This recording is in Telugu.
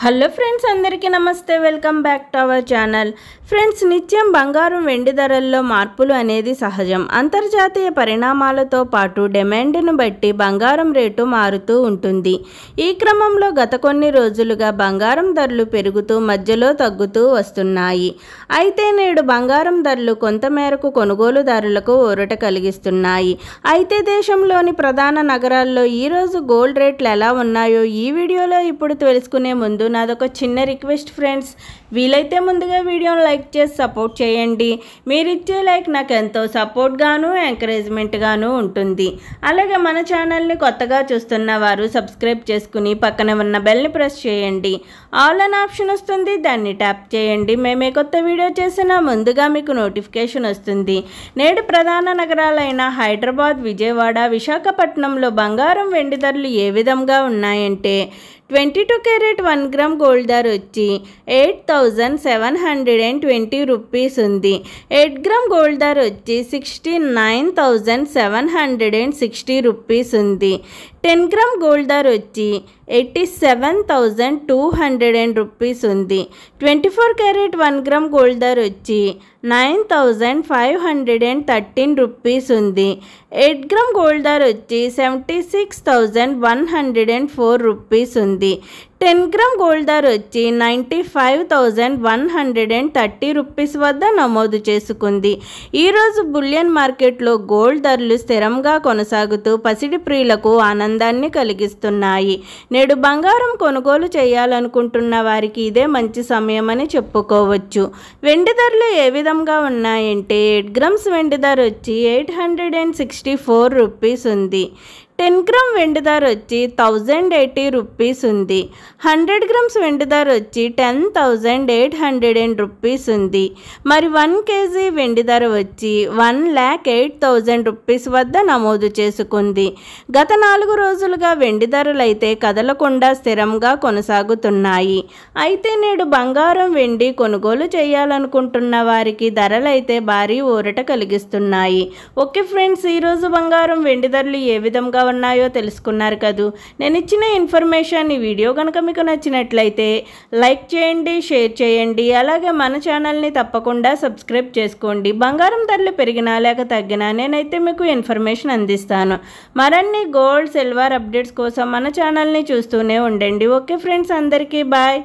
హలో ఫ్రెండ్స్, అందరికీ నమస్తే. Welcome back to our channel. Friends, నిత్యం బంగారం వెండి ధరల్లో మార్పులు అనేది సహజం. అంతర్జాతీయ పరిణామాలతో పాటు డిమాండ్ను బట్టి బంగారం రేటు మారుతూ ఉంటుంది. ఈ క్రమంలో గత కొన్ని రోజులుగా బంగారం ధరలు పెరుగుతూ మధ్యలో తగ్గుతూ వస్తున్నాయి. అయితే నేడు బంగారం ధరలు కొంతమేరకు కొనుగోలుదారులకు ఊరట కలిగిస్తున్నాయి. అయితే దేశంలోని ప్రధాన నగరాల్లో ఈరోజు గోల్డ్ రేట్లు ఎలా ఉన్నాయో ఈ వీడియోలో ఇప్పుడు తెలుసుకునే ముందు నాదొక చిన్న రిక్వెస్ట్ ఫ్రెండ్స్, వీలైతే ముందుగా వీడియోని లైక్ చేసి సపోర్ట్ చేయండి. మీరిచ్చే లైక్ నాకు ఎంతో సపోర్ట్గాను ఎంకరేజ్మెంట్గాను ఉంటుంది. అలాగే మన ఛానల్ని కొత్తగా చూస్తున్న వారు సబ్స్క్రైబ్ చేసుకుని పక్కన ఉన్న బెల్ని ప్రెస్ చేయండి. ఆల్ అన్ ఆప్షన్ వస్తుంది, దాన్ని ట్యాప్ చేయండి. మేమే కొత్త వీడియో చేసినా ముందుగా మీకు నోటిఫికేషన్ వస్తుంది. నేడు ప్రధాన నగరాలైన హైదరాబాద్, విజయవాడ, విశాఖపట్నంలో బంగారం వెండి ధరలు ఏ విధంగా ఉన్నాయంటే 22 క్యారెట్ 1 గ్రామ్ గోల్డ్ ధర వచ్చి 8,720 రూపీస్ ఉంది. 8 గ్రామ్ గోల్డ్ ధర వచ్చి 69,760 రూపీస్ ఉంది. 10 గ్రామ్ గోల్డ్ ధర వచ్చి 87,200 రూపీస్ ఉంది. 24 క్యారెట్ 1 గ్రామ్ గోల్డ్ ధర వచ్చి 9,513 రూపీస్ ఉంది. 8 గ్రామ్ గోల్డ్ ధర వచ్చి 76,104 రూపీస్ ఉంది. 10 గ్రామ్ గోల్డ్ ధర వచ్చి 95,130 రూపీస్ వద్ద నమోదు చేసుకుంది. ఈరోజు బులియన్ మార్కెట్లో గోల్డ్ ధరలు స్థిరంగా కొనసాగుతూ పసిడి ప్రియులకు ఆనందాన్ని కలిగిస్తున్నాయి. నేడు బంగారం కొనుగోలు చేయాలనుకుంటున్న వారికి ఇదే మంచి సమయం అని చెప్పుకోవచ్చు. వెండి ధరలు ఏ విధంగా ఉన్నాయంటే 8 గ్రామ్స్ వెండి ధర వచ్చి 864 రూపీస్ ఉంది. 10 గ్రామ్ వెండి ధర వచ్చి 1080 రూపీస్ ఉంది. 100 గ్రామ్స్ వెండి ధర వచ్చి 10,800 రూపీస్ ఉంది. మరి 1 కేజీ వెండి ధర వచ్చి 1,08,000 రూపీస్ వద్ద నమోదు చేసుకుంది. గత 4 రోజులుగా వెండి ధరలు అయితే కదలకుండా స్థిరంగా కొనసాగుతున్నాయి. అయితే నేడు బంగారం వెండి కొనుగోలు చేయాలనుకుంటున్న వారికి ధరలైతే భారీ ఊరట కలిగిస్తున్నాయి. ఓకే ఫ్రెండ్స్, ఈరోజు బంగారం వెండి ధరలు ఏ విధంగా ఉన్నాయో తెలుసుకున్నారు కదూ. నేను ఇచ్చిన ఇన్ఫర్మేషన్ ఈ వీడియో కనుక మీకు నచ్చినట్లయితే లైక్ చేయండి, షేర్ చేయండి. అలాగే మన ఛానల్ని తప్పకుండా సబ్స్క్రైబ్ చేసుకోండి. బంగారం ధరలు పెరిగినా లేక తగ్గినా నేనైతే మీకు ఇన్ఫర్మేషన్ అందిస్తాను. మరిన్ని గోల్డ్, సిల్వర్ అప్డేట్స్ కోసం మన ఛానల్ని చూస్తూనే ఉండండి. ఓకే ఫ్రెండ్స్, అందరికీ బాయ్.